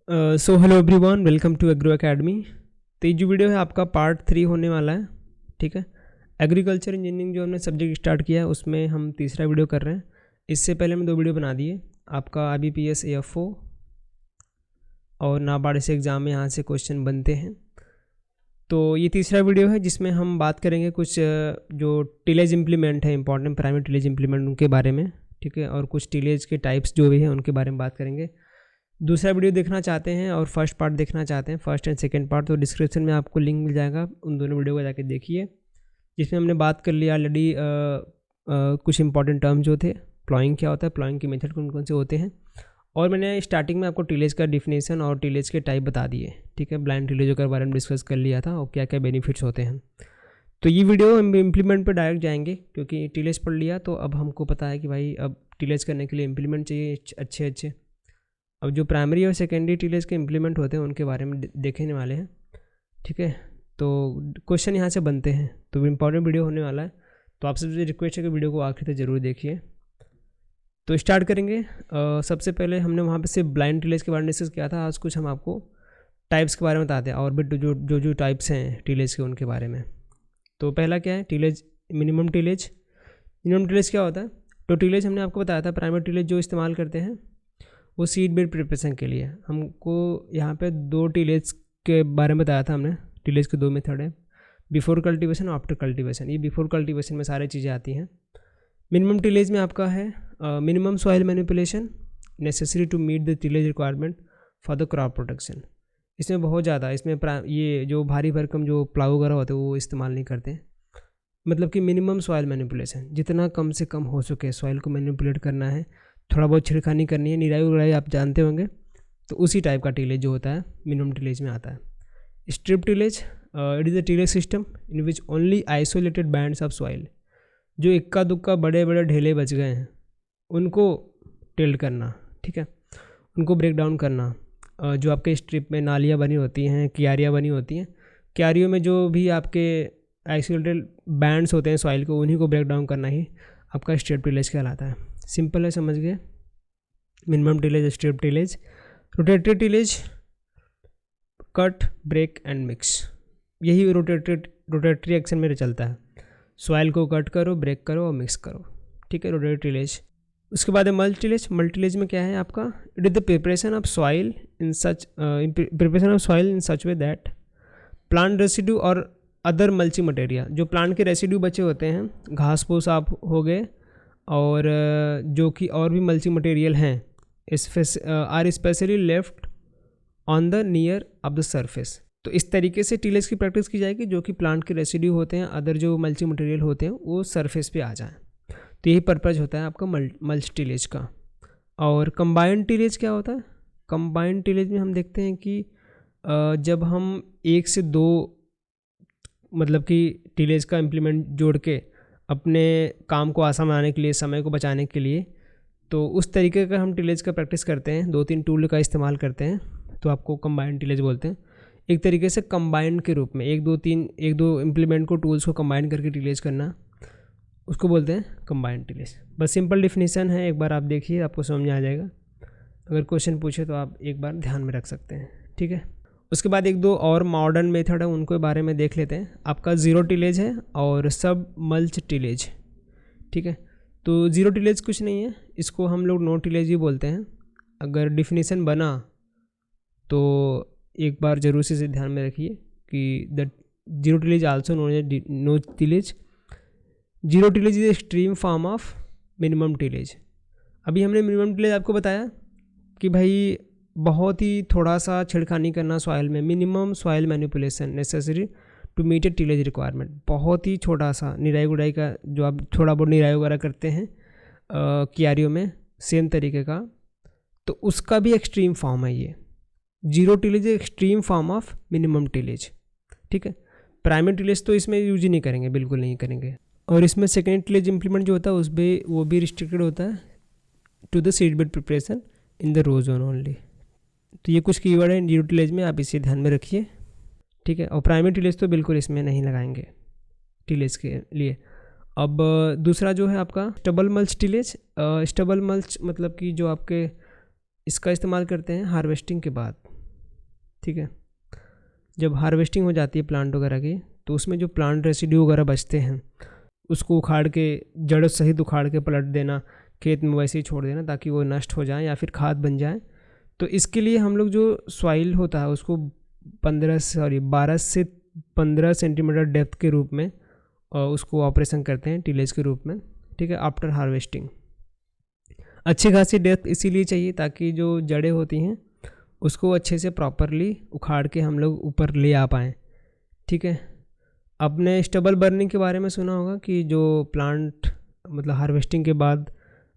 So hello everyone, welcome to Agro Academy. तो ये जो वीडियो है आपका पार्ट 3 होने वाला है। ठीक है, एग्रीकल्चर इंजीनियरिंग जो हमने सब्जेक्ट स्टार्ट किया है उसमें हम तीसरा वीडियो कर रहे हैं। इससे पहले हमने 2 वीडियो बना दिए, आपका IBPS AFO और नाबार्ड से एग्ज़ाम में यहाँ से क्वेश्चन बनते हैं। तो ये तीसरा वीडियो है जिसमें हम बात करेंगे कुछ जो टिलेज इम्प्लीमेंट है, इंपॉर्टेंट प्राइमरी टिलेज इम्प्लीमेंट उनके बारे में। ठीक है, और कुछ टिलेज के टाइप्स जो भी हैं उनके बारे में बात करेंगे। दूसरा वीडियो देखना चाहते हैं और फर्स्ट पार्ट देखना चाहते हैं, फर्स्ट एंड सेकंड पार्ट, तो डिस्क्रिप्शन में आपको लिंक मिल जाएगा, उन दोनों वीडियो को जाके देखिए। जिसमें हमने बात कर लिया ऑलरेडी कुछ इंपॉर्टेंट टर्म जो थे, प्लॉइंग क्या होता है, प्लॉइंग के मेथड कौन कौन से होते हैं, और मैंने स्टार्टिंग में आपको टिलेज का डिफिनेशन और टिलेज के टाइप बता दिए। ठीक है, ब्लाइंड टिलेजों के बारे में डिस्कस कर लिया था और क्या क्या बेनिफिट्स होते हैं। तो ये वीडियो हम इम्प्लीमेंट पर डायरेक्ट जाएंगे, क्योंकि टिलेज पढ़ लिया तो अब हमको पता है कि भाई अब टिलेज करने के लिए इम्प्लीमेंट चाहिए अच्छे अच्छे। अब जो प्राइमरी और सेकेंडरी टिलेज के इम्प्लीमेंट होते हैं उनके बारे में देखने वाले हैं। ठीक है, तो क्वेश्चन यहाँ से बनते हैं, तो इम्पॉर्टेंट वीडियो होने वाला है। तो आप सबसे रिक्वेस्ट है कि वीडियो को आखिर तक जरूर देखिए। तो स्टार्ट करेंगे। सबसे पहले हमने वहाँ पे सिर्फ ब्लाइंड टिलेज के बारे में डिस्कस किया था। आज कुछ हम आपको टाइप्स के बारे में बताते हैं, और भी जो टाइप्स हैं टिलेज के उनके बारे में। तो पहला क्या है, tillage minimum tillage. Minimum tillage क्या होता है? तो टिलेज हमने आपको बताया था, प्राइमरी टिलेज जो इस्तेमाल करते हैं वो सीड बेड प्रिपरेशन के लिए। हमको यहाँ पे 2 टिलेज के बारे में बताया था हमने। टिलेज के 2 मेथड है, बिफोर कल्टीवेशन और आफ्टर कल्टीवेशन। ये बिफोर कल्टीवेशन में सारी चीज़ें आती हैं। मिनिमम टिलेज में आपका है minimum soil manipulation necessary to meet the tillage requirement for the crop protection. इसमें बहुत ज़्यादा, इसमें ये जो भारी भरकम जो प्लाऊ वगैरह होते हैं वो इस्तेमाल नहीं करते। मतलब कि मिनिमम सॉइल मैनिपुलेशन, जितना कम से कम हो सके सॉइल को मैनिपुलेट करना है, थोड़ा बहुत छिड़खानी करनी है, निराई उड़ाई आप जानते होंगे। तो उसी टाइप का टिलेज जो होता है मिनिमम टिलेज में आता है। Strip tillage, it is a tillage system in which only isolated bands of soil, जो इक्का दुक्का बड़े बड़े ढेले बच गए हैं उनको टिल्ड करना। ठीक है, उनको ब्रेक डाउन करना। जो आपके स्ट्रिप में नालियाँ बनी होती हैं, क्यारियाँ बनी होती हैं, क्यारियों में जो भी आपके आइसोलेटेड बैंड्स होते हैं सॉइल को, उन्हीं को ब्रेक डाउन करना ही आपका स्ट्रिप टिलेज कहलाता है। सिंपल है, समझ गए। Minimum tillage, strip tillage. Rotatory tillage, cut, break and mix. यही रोटेटरी एक्शन में चलता है। सॉइल को कट करो, ब्रेक करो और मिक्स करो। ठीक है, रोटेटरी टिलेज। उसके बाद है मल्च टिलेज। मल्च टिलेज में क्या है आपका, it is the preparation of soil in such way that plant residue और अदर मल्चिंग मटेरियल, जो प्लांट के रेसिड्यू बचे होते हैं, घास फूस आप हो गए, और जो कि और भी मल्चिंग मटेरियल हैं, are specially left on the near of the surface. तो इस तरीके से टिलेज की प्रैक्टिस की जाएगी, जो कि प्लांट के रेसिड्यू होते हैं, अदर जो मल्चिंग मटेरियल होते हैं वो सरफेस पे आ जाएं। तो यही पर्पज़ होता है आपका मल्च टिलेज का। और कंबाइंड टिलेज क्या होता है? कंबाइंड टिलेज में हम देखते हैं कि जब हम 1 से 2 मतलब कि टिलेज का इम्प्लीमेंट जोड़ के अपने काम को आसान बनाने के लिए, समय को बचाने के लिए, तो उस तरीके का हम टिलेज का प्रैक्टिस करते हैं, 2-3 टूल का इस्तेमाल करते हैं, तो आपको कंबाइंड टिलेज बोलते हैं। एक तरीके से कंबाइंड के रूप में 1-2 इम्प्लीमेंट को, टूल्स को कंबाइन करके टिलेज करना, उसको बोलते हैं कंबाइंड टिलेज। बस सिंपल डिफिनीसन है, एक बार आप देखिए आपको समझ में आ जाएगा। अगर क्वेश्चन पूछे तो आप एक बार ध्यान में रख सकते हैं। ठीक है, उसके बाद 1-2 और मॉडर्न मेथड है, उनको बारे में देख लेते हैं। आपका ज़ीरो टिलेज है और सब मल्च टिलेज। ठीक है, तो ज़ीरो टिलेज कुछ नहीं है, इसको हम लोग नो टिलेज ही बोलते हैं। अगर डिफिनीसन बना तो एक बार ज़रूर से ध्यान में रखिए कि the zero tillage also known as no tillage. Zero tillage is extreme form of minimum tillage. अभी हमने मिनिमम टिलेज आपको बताया कि भाई बहुत ही थोड़ा सा छिड़खानी करना सॉइल में, minimum soil manipulation necessary to meet a tillage requirement. बहुत ही छोटा सा निराई गुड़ाई का, जो आप थोड़ा बहुत निराई वगैरह करते हैं क्यारियों में, सेम तरीके का, तो उसका भी एक्सट्रीम फॉर्म है ये। Zero tillage extreme form of minimum tillage. ठीक है, प्राइमरी टिलेज तो इसमें यूज ही नहीं करेंगे, बिल्कुल नहीं करेंगे। और इसमें सेकेंड टिलेज इम्प्लीमेंट जो होता है उसमें वो भी रिस्ट्रिक्टेड होता है to the seed bed preparation in the row zone only. तो ये कुछ कीवर्ड है जीरो टिलेज में, आप इसे ध्यान में रखिए। ठीक है, और प्राइमरी टिलेज तो बिल्कुल इसमें नहीं लगाएंगे टिलेज के लिए। अब दूसरा जो है आपका stubble mulch tillage. Stubble mulch मतलब कि जो आपके इसका इस्तेमाल करते हैं हार्वेस्टिंग के बाद। ठीक है। जब हार्वेस्टिंग हो जाती है प्लांट वगैरह की, तो उसमें जो प्लांट रेसिड्यू वगैरह बचते हैं उसको उखाड़ के, जड़ सहित उखाड़ के पलट देना, खेत में वैसे ही छोड़ देना ताकि वो नष्ट हो जाए या फिर खाद बन जाए। तो इसके लिए हम लोग जो सॉइल होता है उसको 12 से 15 सेंटीमीटर डेप्थ के रूप में उसको ऑपरेशन करते हैं टिलेज के रूप में, ठीक है, आफ्टर हार्वेस्टिंग। अच्छी खासी डेप्थ इसीलिए चाहिए ताकि जो जड़ें होती हैं उसको अच्छे से प्रॉपरली उखाड़ के हम लोग ऊपर ले आ पाएँ, ठीक है। आपने स्टबल बर्निंग के बारे में सुना होगा कि जो प्लांट मतलब हार्वेस्टिंग के बाद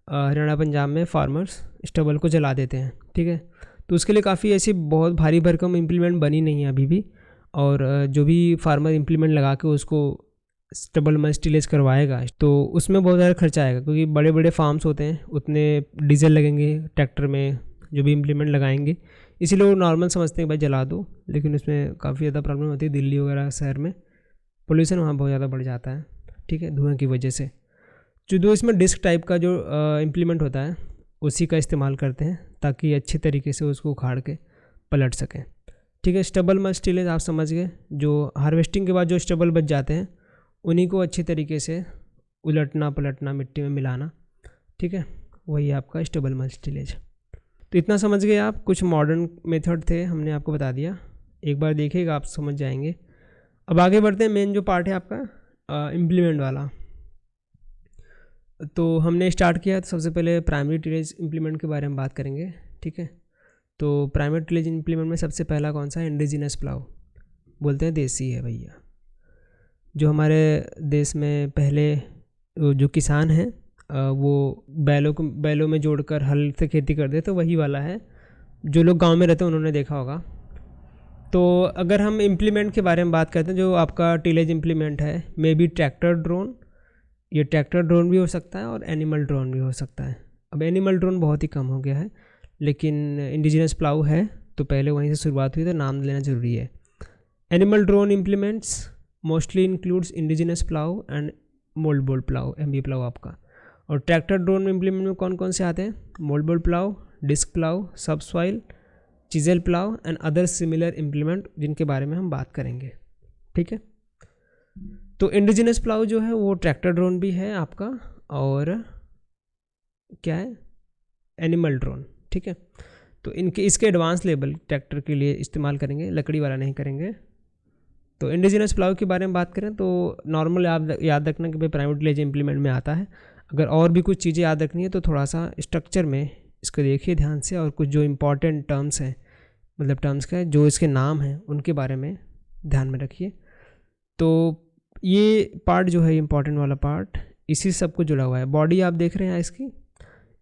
हरियाणा पंजाब में फार्मर्स स्टबल को जला देते हैं, ठीक है। तो उसके लिए काफ़ी ऐसी बहुत भारी भरकम इम्प्लीमेंट बनी नहीं है अभी भी, और जो भी फार्मर इम्प्लीमेंट लगा के उसको स्टबल मल्च टिलेज करवाएगा तो उसमें बहुत ज़्यादा खर्चा आएगा, क्योंकि बड़े बड़े फार्म्स होते हैं, उतने डीजल लगेंगे ट्रैक्टर में जो भी इम्प्लीमेंट लगाएंगे, इसीलिए वो नॉर्मल समझते हैं भाई जला दो। लेकिन उसमें काफ़ी ज़्यादा प्रॉब्लम होती है। दिल्ली वगैरह शहर में पोल्यूशन वहाँ बहुत ज़्यादा बढ़ जाता है, ठीक है, धुआं की वजह से। जो इसमें डिस्क टाइप का जो इम्प्लीमेंट होता है उसी का इस्तेमाल करते हैं ताकि अच्छे तरीके से उसको उखाड़ के पलट सकें, ठीक है। स्टबल मल्च टिलेज आप समझ गए, जो हार्वेस्टिंग के बाद जो स्टबल बच जाते हैं उन्हीं को अच्छी तरीके से उलटना पलटना, मिट्टी में मिलाना, ठीक है, वही आपका स्टबल मल्च टिलेज। तो इतना समझ गए आप। कुछ मॉडर्न मेथड थे, हमने आपको बता दिया, एक बार देखिएगा आप समझ जाएंगे। अब आगे बढ़ते हैं, मेन जो पार्ट है आपका इम्प्लीमेंट वाला। तो हमने स्टार्ट किया, तो सबसे पहले प्राइमरी टिलेज इम्प्लीमेंट के बारे में बात करेंगे, ठीक है। तो प्राइमरी टिलेज इम्प्लीमेंट में सबसे पहला कौन सा है? इंडिजिनस प्लाउ, बोलते हैं देसी है भैया। जो हमारे देश में पहले जो किसान हैं वो बैलों में जोड़कर हल से खेती करते, तो वही वाला है। जो लोग गांव में रहते हैं उन्होंने देखा होगा। तो अगर हम इम्प्लीमेंट के बारे में बात करते हैं, जो आपका टिलेज इम्प्लीमेंट है, मे बी ट्रैक्टर ड्रोन, ये ट्रैक्टर ड्रोन भी हो सकता है और एनिमल ड्रोन भी हो सकता है। अब एनिमल ड्रोन बहुत ही कम हो गया है, लेकिन इंडिजिनस प्लाउ है तो पहले वहीं से शुरुआत हुई, तो नाम लेना ज़रूरी है। Animal drone implements mostly includes indigenous plough and mould plough, MB plough आपका। और ट्रैक्टर ड्रोन इम्प्लीमेंट में कौन कौन से आते हैं? मोल्ड प्लाउ, डिस्क प्लाउ, सब soil, chisel plough and other similar implement, जिनके बारे में हम बात करेंगे, ठीक है। तो इंडिजिनस प्लाउ जो है वो ट्रैक्टर ड्रोन भी है आपका, और क्या है? एनिमल ड्रोन, ठीक है। तो इसके एडवांस लेवल ट्रैक्टर के लिए इस्तेमाल करेंगे, लकड़ी वाला नहीं करेंगे। तो इंडिजिनस प्लाउ के बारे में बात करें तो नॉर्मल आप याद रखना कि भाई प्राइमरी टिलेज इम्प्लीमेंट में आता है। अगर और भी कुछ चीज़ें याद रखनी है तो थोड़ा सा स्ट्रक्चर में इसको देखिए ध्यान से, और कुछ जो इम्पॉर्टेंट टर्म्स हैं, मतलब टर्म्स का जो इसके नाम हैं उनके बारे में ध्यान में रखिए। तो ये पार्ट जो है इम्पॉर्टेंट वाला पार्ट, इसी सब को जुड़ा हुआ है। बॉडी आप देख रहे हैं इसकी,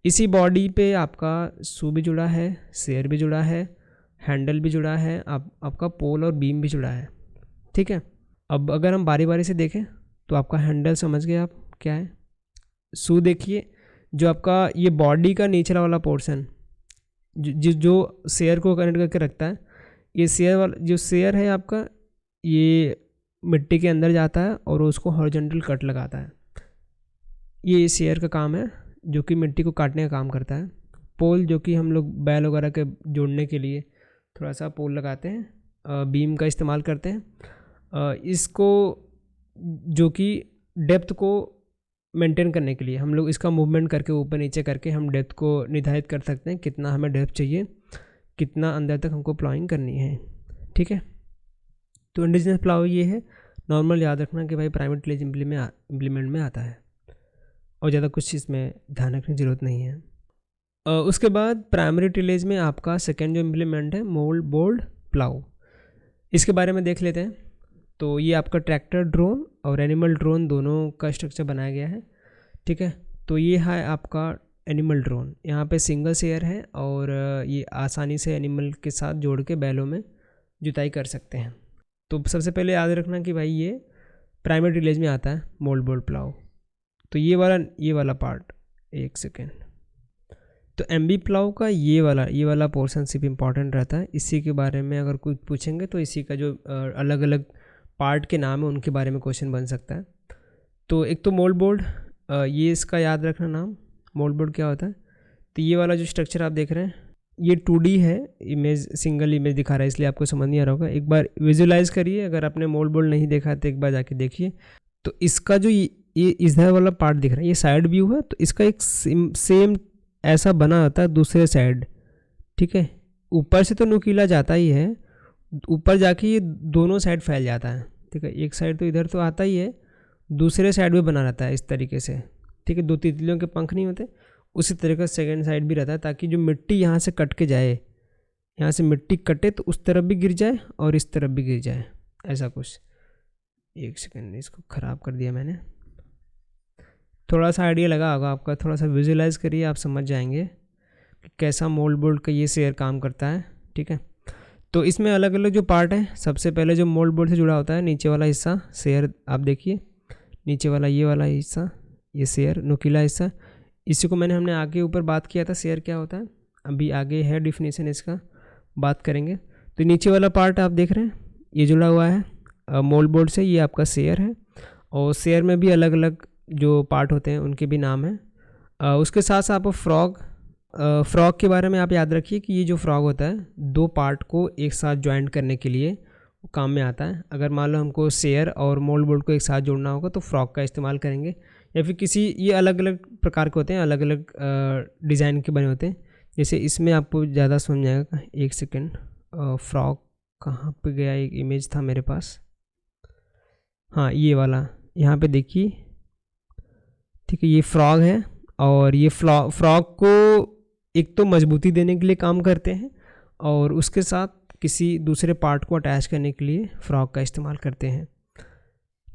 इसी बॉडी पे आपका शू भी जुड़ा है, शेयर भी जुड़ा है, हैंडल भी जुड़ा है, आपका पोल और बीम भी जुड़ा है, ठीक है। अब अगर हम बारी बारी से देखें तो आपका हैंडल समझ गए आप क्या है। शू देखिए, जो आपका ये बॉडी का नीचे वाला पोर्शन जो शेयर को कनेक्ट करके रखता है, ये शेयर वाला जो शेयर है आपका, ये मिट्टी के अंदर जाता है और उसको हॉरिजॉन्टल कट लगाता है। ये शेयर का काम है जो कि मिट्टी को काटने का काम करता है। पोल जो कि हम लोग बैल वगैरह के जोड़ने के लिए थोड़ा सा पोल लगाते हैं, बीम का इस्तेमाल करते हैं। इसको जो कि डेप्थ को मेंटेन करने के लिए हम लोग इसका मूवमेंट करके ऊपर नीचे करके हम डेप्थ को निर्धारित कर सकते हैं, कितना हमें डेप्थ चाहिए, कितना अंदर तक हमको प्लाइंग करनी है, ठीक है। तो इंडिजिनस प्लाउ ये है। नॉर्मल याद रखना कि भाई प्राइमरी टिलेज इम्प्लीमेंट में आता है, और ज़्यादा कुछ इसमें ध्यान रखने की ज़रूरत नहीं है। उसके बाद प्राइमरी टिलेज में आपका सेकेंड जो इम्प्लीमेंट है मोल्ड प्लाउ, इसके बारे में देख लेते हैं। तो ये आपका ट्रैक्टर ड्रोन और एनिमल ड्रोन दोनों का स्ट्रक्चर बनाया गया है, ठीक है। तो ये है आपका एनिमल ड्रोन, यहाँ पे सिंगल शेयर है और ये आसानी से एनिमल के साथ जोड़ के बैलों में जुताई कर सकते हैं। तो सबसे पहले याद रखना कि भाई ये प्राइमरी टिलेज में आता है मोल्ड प्लाउ। तो ये वाला पार्ट, एक सेकेंड, तो MB प्लाउ का ये वाला पोर्शन सिर्फ इम्पॉर्टेंट रहता है। इसी के बारे में अगर कुछ पूछेंगे तो इसी का जो अलग अलग पार्ट के नाम है उनके बारे में क्वेश्चन बन सकता है। तो एक तो मोल्ड बोर्ड, ये इसका याद रखना नाम, मोल्ड बोर्ड क्या होता है। तो ये वाला जो स्ट्रक्चर आप देख रहे हैं ये 2D है इमेज, सिंगल इमेज दिखा रहा है इसलिए आपको समझ नहीं आ रहा होगा। एक बार विजुलाइज करिए, अगर आपने मोल्ड बोल्ड नहीं देखा तो एक बार जाके देखिए। तो इसका जो ये इधर वाला पार्ट दिख रहा है ये साइड व्यू है, तो इसका एक सेम ऐसा बना होता है दूसरे साइड, ठीक है। ऊपर से तो नुकीला जाता ही है, ऊपर जाके ये दोनों साइड फैल जाता है, ठीक है। एक साइड तो इधर तो आता ही है, दूसरे साइड भी बना रहता है इस तरीके से, ठीक है। 2 तितलियों के पंख नहीं होते उसी तरह का सेकंड साइड भी रहता है, ताकि जो मिट्टी यहाँ से कट के जाए, यहाँ से मिट्टी कटे तो उस तरफ भी गिर जाए और इस तरफ भी गिर जाए, ऐसा कुछ। एक सेकंड, इसको ख़राब कर दिया मैंने। थोड़ा सा आइडिया लगा होगा आपका, थोड़ा सा विजुलाइज करिए, आप समझ जाएंगे कि कैसा मोल्ड बोल्ड का ये शेयर काम करता है, ठीक है। तो इसमें अलग अलग जो पार्ट है, सबसे पहले जो मोल्ड बोर्ड से जुड़ा होता है नीचे वाला हिस्सा शेयर, आप देखिए नीचे वाला ये वाला हिस्सा, ये शेयर नुकीला हिस्सा, इसी को हमने आगे ऊपर बात किया था शेयर क्या होता है, अभी आगे है डिफिनीशन इसका बात करेंगे। तो नीचे वाला पार्ट आप देख रहे हैं ये जुड़ा हुआ है मोल्ड बोर्ड से, ये आपका शेयर है। और शेयर में भी अलग अलग जो पार्ट होते हैं उनके भी नाम हैं। उसके साथ साथ आप फ्रॉग के बारे में आप याद रखिए कि ये जो फ्रॉग होता है 2 पार्ट को एक साथ ज्वाइंट करने के लिए काम में आता है। अगर मान लो हमको शेयर और मोल्ड बोर्ड को एक साथ जोड़ना होगा तो फ्रॉग का इस्तेमाल करेंगे, या फिर किसी, ये अलग अलग प्रकार के होते हैं, अलग अलग डिज़ाइन के बने होते हैं। जैसे इसमें आपको ज़्यादा समझ आएगा। एक सेकेंड, फ्रॉग कहाँ पे गया, एक इमेज था मेरे पास, हाँ ये वाला, यहाँ पे देखिए, ठीक है। ये फ्रॉग है और ये फ्रॉग को एक तो मजबूती देने के लिए काम करते हैं और उसके साथ किसी दूसरे पार्ट को अटैच करने के लिए फ्रॉग का इस्तेमाल करते हैं,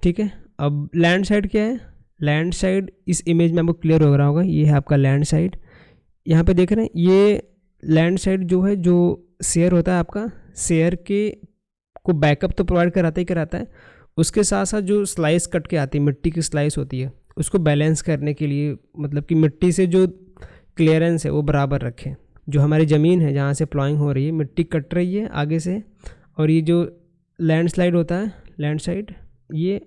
ठीक है। अब लैंड साइड क्या है, लैंड साइड इस इमेज में आपको क्लियर हो रहा होगा, ये है आपका लैंड साइड। यहाँ पे देख रहे हैं ये लैंड साइड जो है, जो शेयर होता है आपका, शेयर के को बैकअप तो प्रोवाइड कराता ही कराता है, उसके साथ साथ जो स्लाइस कट के आती है, मिट्टी की स्लाइस होती है, उसको बैलेंस करने के लिए, मतलब कि मिट्टी से जो क्लियरेंस है वो बराबर रखें। जो हमारी ज़मीन है जहाँ से प्लॉइंग हो रही है, मिट्टी कट रही है आगे से, और ये जो लैंडस्लाइड होता है, लैंड साइड, ये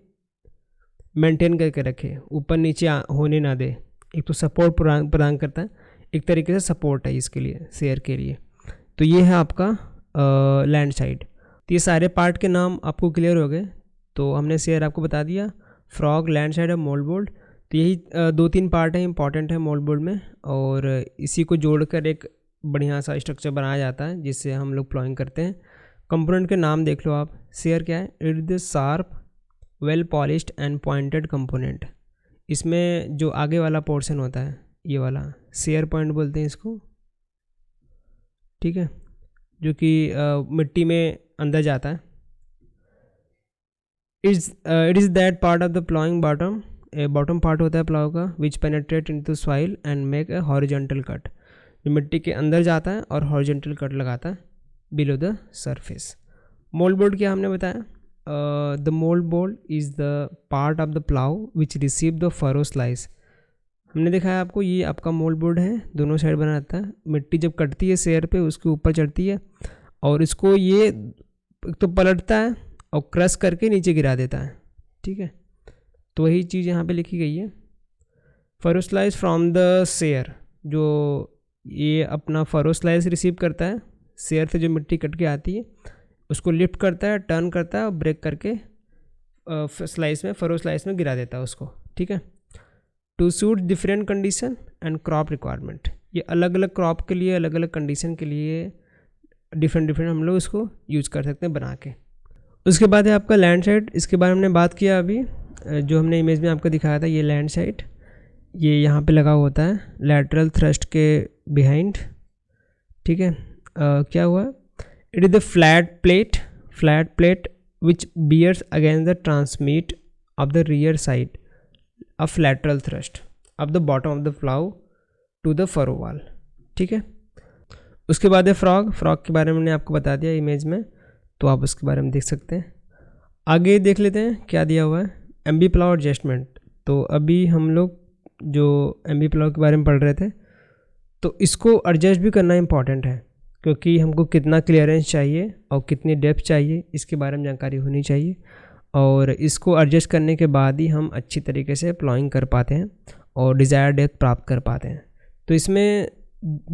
मेंटेन करके रखे, ऊपर नीचे होने ना दे। एक तो सपोर्ट प्रदान करता है, एक तरीके से सपोर्ट है इसके लिए, शेयर के लिए। तो ये है आपका लैंड साइड। तो ये सारे पार्ट के नाम आपको क्लियर हो गए। तो हमने शेयर आपको बता दिया, फ्रॉग, लैंड साइड और मोल्ड बोर्ड। तो यही 2-3 पार्ट है इंपॉर्टेंट है मोल्ड बोर्ड में, और इसी को जोड़कर एक बढ़िया सा स्ट्रक्चर बनाया जाता है जिससे हम लोग प्लॉइंग करते हैं। कंपोनेंट के नाम देख लो आप। शेयर क्या है, it is the sharp, well polished and pointed component. इसमें जो आगे वाला पोर्शन होता है, ये वाला शेयर पॉइंट बोलते हैं इसको, ठीक है, जो कि मिट्टी में अंदर जाता है। It is that part of the ploughing bottom, bottom part होता है प्लाव का, which penetrate into soil and make a horizontal cut, जो मिट्टी के अंदर जाता है और हॉरिजॉन्टल कट लगाता है below the surface. Mould board क्या हमने बताया, the mould board is the part of the plough which receive the furrow slice. हमने दिखाया आपको, ये आपका मोल्ड बोर्ड है, दोनों साइड बना रहता है। मिट्टी जब कटती है शेयर पे, उसके ऊपर चढ़ती है और इसको ये तो पलटता है और क्रश करके नीचे गिरा देता है, ठीक है। तो वही चीज़ यहाँ पे लिखी गई है। Furrow slice from the share, जो ये अपना फरो स्लाइस रिसीव करता है शेयर से, जो मिट्टी कट के आती है उसको लिफ्ट करता है, टर्न करता है और ब्रेक करके स्लाइस में, फरो स्लाइस में गिरा देता है उसको, ठीक है। To suit different condition and crop requirement, ये अलग अलग क्रॉप के लिए, अलग अलग कंडीशन के लिए डिफरेंट हम लोग इसको यूज कर सकते हैं बना के। उसके बाद है आपका लैंड साइड, इसके बारे में हमने बात किया अभी, जो हमने इमेज में आपको दिखाया था। ये लैंड साइड, ये यहाँ पे लगा होता है लैटरल थ्रस्ट के बिहाइंड, ठीक है। क्या हुआ, it is the flat plate which bears against the transmit of the rear side of lateral thrust of the bottom of the plough to the furrow wall, ठीक है। उसके बाद है फ्रॉग के बारे में मैंने आपको बता दिया इमेज में, तो आप उसके बारे में देख सकते हैं। आगे देख लेते हैं क्या दिया हुआ है, एम्बी प्लाउ एडजस्टमेंट। तो अभी हम लोग जो एम्बी प्लाउ के बारे में पढ़ रहे थे, तो इसको एडजस्ट भी करना इंपॉर्टेंट है, क्योंकि हमको कितना क्लियरेंस चाहिए और कितनी डेप्थ चाहिए इसके बारे में जानकारी होनी चाहिए, और इसको एडजस्ट करने के बाद ही हम अच्छी तरीके से प्लॉइंग कर पाते हैं और डिज़ायर डेप्थ प्राप्त कर पाते हैं। तो इसमें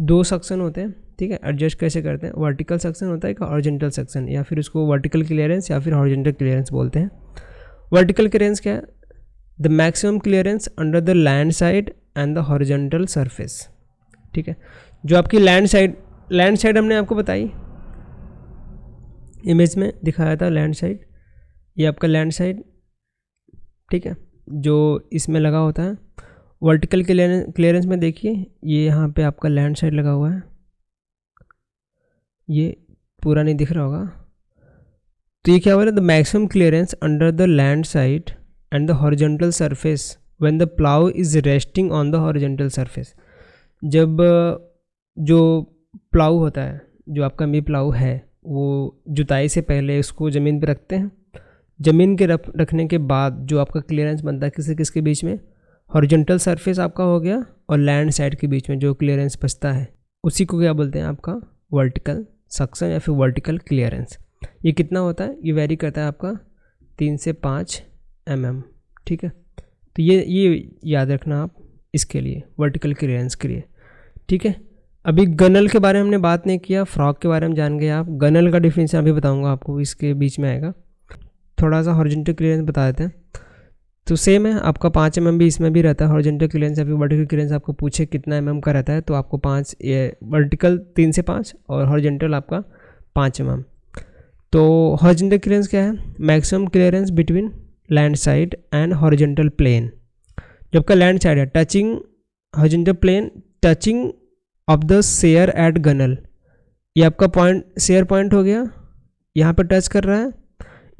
2 सेक्शन होते हैं, ठीक है। एडजस्ट कैसे करते हैं, वर्टिकल सेक्शन होता है, एक हॉरिजॉन्टल सेक्शन, या फिर उसको वर्टिकल क्लियरेंस या फिर हॉरिजॉन्टल क्लियरेंस बोलते हैं। वर्टिकल क्लियरेंस क्या है, the maximum clearance under the land side and the horizontal surface, ठीक है। जो आपकी लैंड साइड हमने आपको बताई, इमेज में दिखाया था लैंड साइड, ये आपका लैंड साइड, ठीक है, जो इसमें लगा होता है। वर्टिकल क्लियरेंस में देखिए, ये यहाँ पे आपका लैंड साइड लगा हुआ है, ये पूरा नहीं दिख रहा होगा। तो ये क्या हो रहा है, the maximum clearance under the land side and the horizontal surface when the plough is resting on the horizontal surface. जब जो प्लाउ होता है, जो आपका मी प्लाउ है, वो जुताई से पहले उसको ज़मीन पर रखते हैं। ज़मीन के रखने के बाद जो आपका क्लियरेंस बनता है किसी किसके बीच में, हॉरिजॉन्टल सरफेस आपका हो गया और लैंड साइड के बीच में जो क्लियरेंस बचता है उसी को क्या बोलते हैं, आपका वर्टिकल सक्शन या फिर वर्टिकल क्लियरेंस। ये कितना होता है, ये वेरी करता है आपका 3 से 5 mm, ठीक है। तो ये याद रखना आप इसके लिए, वर्टिकल क्लियरेंस के लिए, ठीक है। अभी गनल के बारे में हमने बात नहीं किया, फ्रॉग के बारे में जान गए आप। गनल का डिफिनेशन अभी बताऊंगा आपको, इसके बीच में आएगा। थोड़ा सा हॉरिजॉन्टल क्लियरेंस बता देते हैं। तो सेम है, आपका 5 mm भी इसमें भी रहता है। हॉरिजॉन्टल क्लियरेंस या फिर वर्टिकल क्लियरेंस आपको पूछे कितना mm का रहता है, तो आपको 5, वर्टिकल 3 से 5 और हॉरिजॉन्टल आपका 5 mm। तो हॉरिजॉन्टल क्लियरेंस क्या है, maximum clearance between land side and horizontal plane. जब का लैंड साइड है touching horizontal plane, touching of the share at gunnel, ये आपका पॉइंट शेयर पॉइंट हो गया, यहाँ पर टच कर रहा है।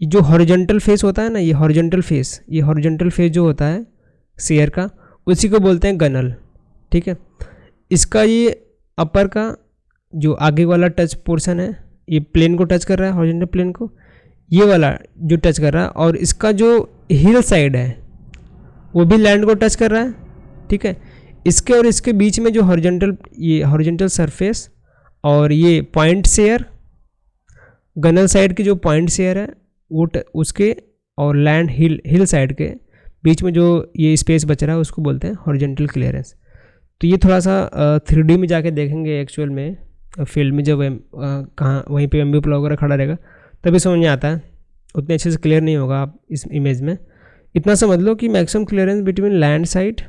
जो हॉरिजॉन्टल फेस होता है ना, ये हॉरिजॉन्टल फेस जो होता है शेयर का, उसी को बोलते हैं गनल, ठीक है। इसका ये अपर का जो आगे वाला टच पोर्शन है, ये प्लेन को टच कर रहा है, हॉरिजॉन्टल प्लेन को, ये वाला जो टच कर रहा है, और इसका जो हिल साइड है वो भी लैंड को टच कर रहा है, ठीक है। इसके और इसके बीच में जो हॉरिजॉन्टल सरफेस और ये पॉइंट शेयर, गनल साइड की जो पॉइंट शेयर है वो उसके और लैंड हिल साइड के बीच में जो ये स्पेस बच रहा है उसको बोलते हैं हॉरिजॉन्टल क्लियरेंस। तो ये थोड़ा सा 3D में जाके देखेंगे एक्चुअल में, फील्ड में जब कहाँ वहीं पे एमबी प्लाउ वगैरह खड़ा रहेगा तभी समझ में आता है, उतने अच्छे से क्लियर नहीं होगा आप इस इमेज में। इतना समझ लो कि maximum clearance between land side,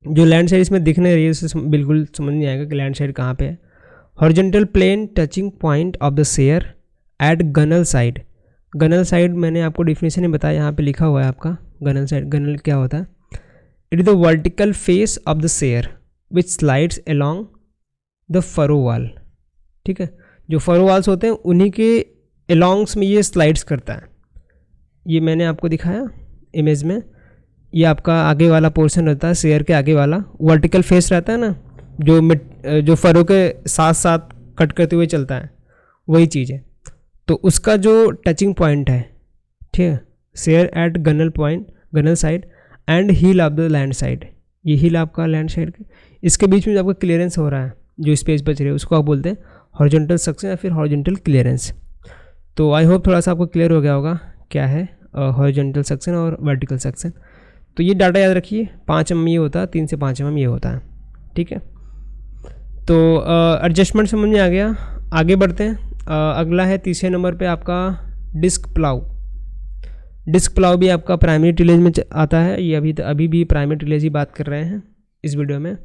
जो लैंड साइड इसमें दिख नहीं रही है उससे बिल्कुल समझ नहीं आएगा कि लैंड साइड कहाँ पे है। Horizontal plane touching point of the share at gunnel side. Gunnel side मैंने आपको डिफिनेशन ही बताया, यहाँ पे लिखा हुआ है आपका गनल साइड। गनल क्या होता है, it is the vertical face of the share which slides along the furrow वाल, ठीक है। जो फरो वाल्स होते हैं उन्हीं के अलोंग्स में ये स्लाइड्स करता है। ये मैंने आपको दिखाया इमेज में, ये आपका आगे वाला पोर्शन रहता है शेयर के आगे वाला, वर्टिकल फेस रहता है ना, जो फरो के साथ साथ कट करते हुए चलता है, वही चीज़ है। तो उसका जो टचिंग पॉइंट है, ठीक है, share at gunnel side and heel of the land side, ये हील आपका लैंड साइड के, इसके बीच में जो आपका क्लियरेंस हो रहा है, जो स्पेस बच रही है, उसको आप बोलते हैं हॉरिजॉन्टल सक्शन या फिर हॉरिजॉन्टल क्लियरेंस। तो आई होप थोड़ा सा आपको क्लियर हो गया होगा क्या है हॉरिजॉन्टल सेक्शन और वर्टिकल सेक्शन। तो ये डाटा याद रखिए, 5 mm ये होता है, 3 से 5 mm ये होता है, ठीक है। तो एडजस्टमेंट समझ में आ गया, आगे बढ़ते हैं। अगला है तीसरे नंबर पे आपका डिस्क प्लाउ। डिस्क प्लाउ भी आपका प्राइमरी टिलेज में आता है, ये अभी भी प्राइमरी टिलेज ही बात कर रहे हैं इस वीडियो में।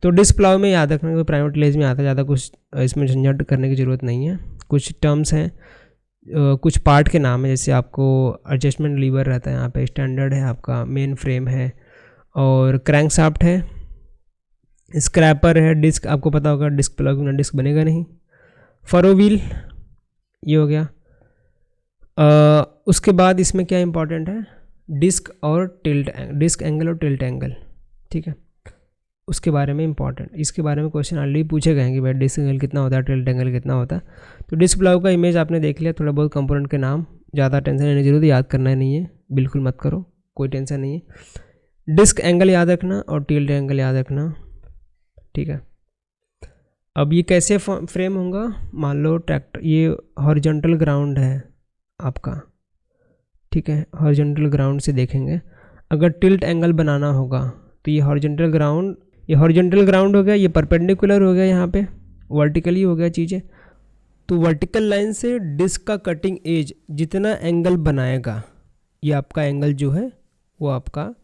तो डिस्क प्लाउ में याद रखना कि प्राइमरी टिलेज में आता है, ज़्यादा कुछ इसमें झंझट करने की ज़रूरत नहीं है। कुछ टर्म्स हैं, कुछ पार्ट के नाम है, जैसे आपको एडजस्टमेंट लीवर रहता है, यहाँ पे स्टैंडर्ड है, आपका मेन फ्रेम है और क्रैंकशाफ्ट है, स्क्रैपर है, डिस्क आपको पता होगा, डिस्क प्लाउ बिना डिस्क बनेगा नहीं, फरो व्हील ये हो गया। उसके बाद इसमें क्या इंपॉर्टेंट है, डिस्क एंगल और टिल्ट एंगल, ठीक है, उसके बारे में इंपॉर्टेंट, इसके बारे में क्वेश्चन ऑलरेडी पूछे गए हैं कि भाई डिस्क एंगल कितना होता है, टिल्ट एंगल कितना होता है। तो डिस्क प्लाउ का इमेज आपने देख लिया, थोड़ा बहुत कंपोनेंट के नाम, ज़्यादा टेंशन लेने की जरूरत, याद करना नहीं है, बिल्कुल मत करो, कोई टेंशन नहीं है। डिस्क एंगल याद रखना और टिल्ट एंगल याद रखना, ठीक है। अब ये कैसे फ्रेम होगा, मान लो ट्रैक्टर, ये हॉरिजॉन्टल ग्राउंड है आपका, ठीक है, हॉरिजॉन्टल ग्राउंड से देखेंगे। अगर टिल्ट एंगल बनाना होगा तो ये हॉरिजॉन्टल ग्राउंड हो गया, ये परपेंडिकुलर हो गया यहाँ पे, वर्टिकली हो गया चीज़ें। तो वर्टिकल लाइन से डिस्क का कटिंग एज जितना एंगल बनाएगा, ये आपका एंगल जो है वो आपका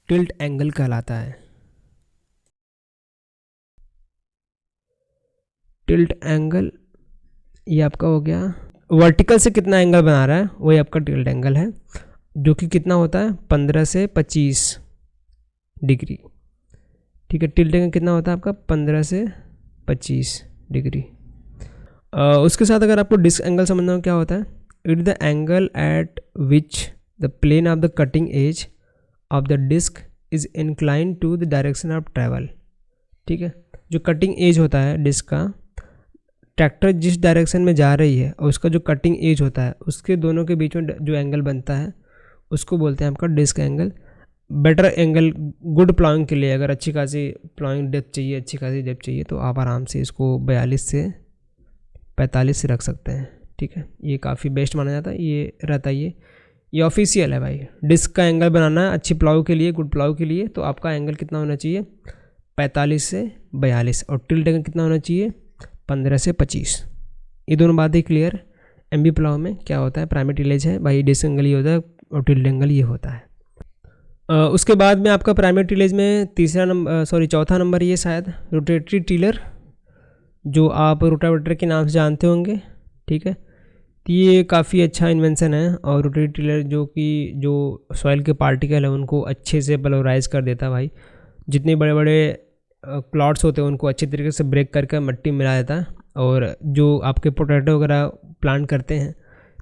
टिल्ट एंगल कहलाता है। टिल्ट एंगल ये आपका हो गया, वर्टिकल से कितना एंगल बना रहा है वही आपका टिल्ट एंगल है, जो कि कितना होता है 15 से 25 डिग्री। ठीक है, टिल्ट एंगल कितना होता है आपका 15 से 25 डिग्री। उसके साथ अगर आपको डिस्क एंगल समझना हो क्या होता है, it the angle at which the plane of the cutting edge of the disc is incline to the direction of travel. ठीक है, जो कटिंग एज होता है डिस्क का, ट्रैक्टर जिस डायरेक्शन में जा रही है और उसका जो कटिंग एज होता है उसके दोनों के बीच में जो एंगल बनता है उसको बोलते हैं आपका disc angle. Better angle good ploughing के लिए, अगर अच्छी खासी प्लाइंग डेप्थ चाहिए, अच्छी खासी डेप्थ चाहिए, तो आप आराम से इसको 42 से 45 से रख सकते हैं। ठीक है, ये काफ़ी बेस्ट माना जाता है, ये रहता है, ये ऑफिशियल है भाई। डिस्क का एंगल बनाना है अच्छी प्लाउ के लिए, गुड प्लाउ के लिए, तो आपका एंगल कितना होना चाहिए 45 से 42, और टिल्ट एंगल कितना होना चाहिए 15 से 25। ये दोनों बातें क्लियर। एमबी प्लाउ में क्या होता है, प्राइमरी टिलेज है भाई, डिस्क एंगल ये होता है और टिल्ट एंगल ये होता है। उसके बाद में आपका प्राइमरी टिलेज में चौथा नंबर ये शायद रोटेटरी टिलर, जो आप रोटावेटर के नाम से जानते होंगे। ठीक है, तो ये काफ़ी अच्छा इन्वेंशन है, और रोटेटरी टिलर जो सॉइल के पार्टिकल है उनको अच्छे से पल्वराइज कर देता है भाई। जितने बड़े बड़े क्लॉट्स होते हैं उनको अच्छे तरीके से ब्रेक करके मिट्टी मिला देता है, और जो आपके पोटैटो वगैरह प्लांट करते हैं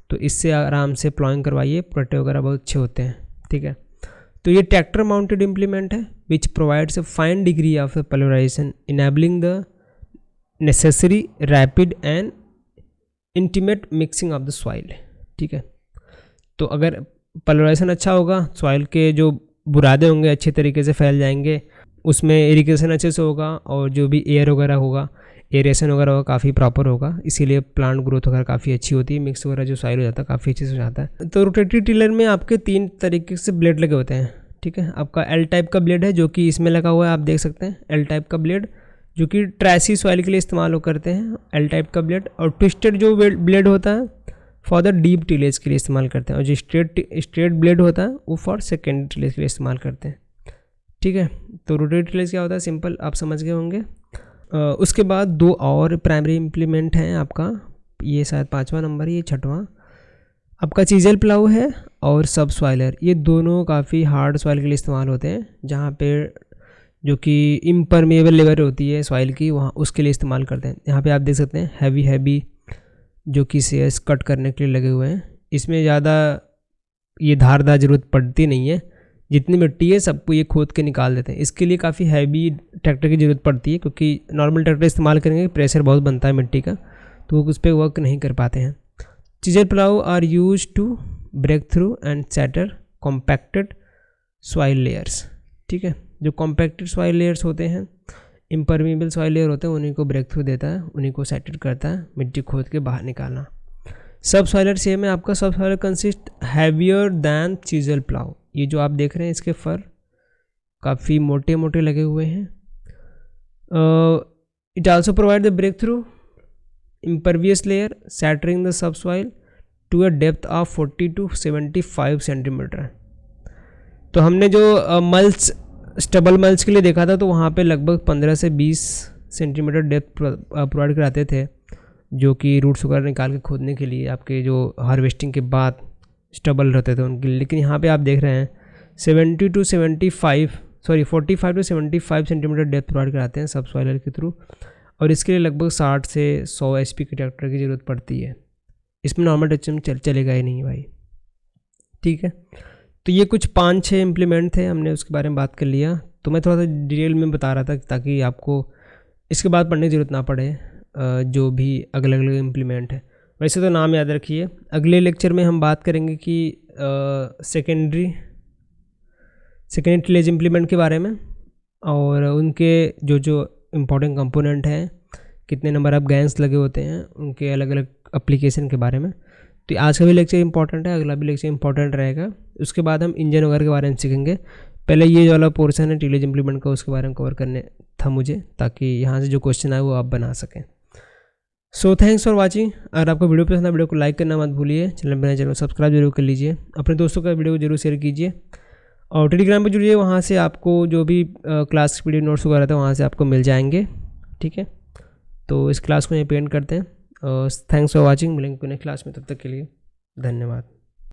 तो इससे आराम से प्लॉइंग करवाइए, पोटैटो वगैरह बहुत अच्छे होते हैं। ठीक है, तो ये ट्रैक्टर माउंटेड इम्प्लीमेंट है which provides a fine degree of pulverisation enabling the necessary rapid and intimate mixing of the soil. ठीक है, तो अगर पल्वराइजेशन अच्छा होगा, सॉइल के जो बुरादे होंगे अच्छे तरीके से फैल जाएंगे, उसमें इरिगेशन अच्छे से होगा, और जो भी एयर वगैरह होगा, एरेशन वगैरह होगा काफ़ी प्रॉपर होगा, इसीलिए प्लांट ग्रोथ वगैरह काफ़ी अच्छी होती है, मिक्स वगैरह जो सॉइल हो जाता है काफ़ी अच्छे से हो जाता है। तो रोटेटरी टिलर में आपके 3 तरीके से ब्लेड लगे होते हैं। ठीक है, आपका एल टाइप का ब्लेड है जो कि इसमें लगा हुआ है, आप देख सकते हैं एल टाइप का ब्लेड, जो कि ट्रैसी सॉइल के लिए इस्तेमाल करते हैं एल टाइप का ब्लेड। और ट्विस्टेड जो ब्लेड होता है फॉर द डीप टिलेज के लिए इस्तेमाल करते हैं, और जो स्ट्रेट ब्लेड होता है वो फॉर सेकेंडरी टिलेज के लिए इस्तेमाल करते हैं। ठीक है, तो रोटेटरी टिलेज क्या होता है सिंपल आप समझ गए होंगे। उसके बाद 2 और प्राइमरी इम्प्लीमेंट हैं आपका, ये शायद 5वां नंबर, ये 6वां आपका चीजल प्लाऊ है और सब सॉइलर। ये दोनों काफ़ी हार्ड सॉइल के लिए इस्तेमाल होते हैं, जहाँ पे जो कि इम्परमेबल लेवल होती है सॉइल की, वहाँ उसके लिए इस्तेमाल करते हैं। यहाँ पे आप देख सकते हैं हैवी जो कि सेस कट करने के लिए लगे हुए हैं। इसमें ज़्यादा ये धारदार ज़रूरत पड़ती नहीं है, जितनी मिट्टी है सबको ये खोद के निकाल देते हैं। इसके लिए काफ़ी हैवी ट्रैक्टर की ज़रूरत पड़ती है, क्योंकि नॉर्मल ट्रैक्टर इस्तेमाल करेंगे प्रेशर बहुत बनता है मिट्टी का, तो वो उस पर वर्क नहीं कर पाते हैं। Chisel plough are use to break through and shatter compacted soil layers. ठीक है, जो कॉम्पैक्टेड सॉइल लेयर्स होते हैं, इम्परमेबल सॉइल लेयर होते हैं, उन्हीं को ब्रेक थ्रू देता है, उन्हीं को सैटर करता है, मिट्टी खोद के बाहर निकालना। सब सॉइलर सेम है आपका, subsoiler consist heavier than chisel plough. ये जो आप देख रहे हैं इसके फर काफ़ी मोटे मोटे लगे हुए हैं। It also provide the break through impervious layer shattering the subsoil to a depth of 40 to 75 centimetre. तो हमने जो मल्च स्टबल मल्च के लिए देखा था, तो वहाँ पे लगभग 15 से 20 सेंटीमीटर डेप्थ प्रोवाइड कराते थे, जो कि रूट्स वगैरह निकाल के खोदने के लिए आपके जो हार्वेस्टिंग के बाद स्टबल रहते थे उनके लिए। लेकिन यहाँ पे आप देख रहे हैं 45 टू 75 सेंटीमीटर डेप्थ प्रोवाइड कराते हैं सब सॉइलर के थ्रू, और इसके लिए लगभग 60 से 100 HP के ट्रैक्टर की ज़रूरत पड़ती है। इसमें नॉर्मल टच में चलेगा ही नहीं भाई। ठीक है, तो ये कुछ 5-6 इम्प्लीमेंट थे, हमने उसके बारे में बात कर लिया। तो मैं थोड़ा सा डिटेल में बता रहा था ताकि आपको इसके बाद पढ़ने की ज़रूरत ना पड़े, जो भी अलग अलग इम्प्लीमेंट है। वैसे तो नाम याद रखिए। अगले लेक्चर में हम बात करेंगे कि सेकेंडरी टिलेज इम्प्लीमेंट के बारे में, और उनके जो इम्पॉर्टेंट कंपोनेंट हैं, कितने नंबर ऑफ गैंस लगे होते हैं, उनके अलग अलग एप्लीकेशन के बारे में। तो आज का भी लेक्चर इंपॉर्टेंट है, अगला भी लेक्चर इंपॉर्टेंट रहेगा। उसके बाद हम इंजन वगैरह के बारे में सीखेंगे। पहले ये वाला पोर्शन है टिलेज इम्प्लीमेंट का, उसके बारे में कवर करने था मुझे, ताकि यहाँ से जो क्वेश्चन आए वो आप बना सकें। So thanks for watching. अगर आपको वीडियो पसंद है वीडियो को लाइक करना मत भूलिए, चैनल को सब्सक्राइब जरूर कर लीजिए, अपने दोस्तों का वीडियो को जरूर शेयर कीजिए और टेलीग्राम पर जुड़िए, वहाँ से आपको जो भी क्लास पीडीएफ नोट्स वगैरह था वहाँ से आपको मिल जाएंगे। ठीक है, तो इस क्लास को यहीं पे एंड करते हैं। थैंक्स फॉर वाचिंग, मिलेंगे नेक्स्ट क्लास में, तब तक के लिए धन्यवाद।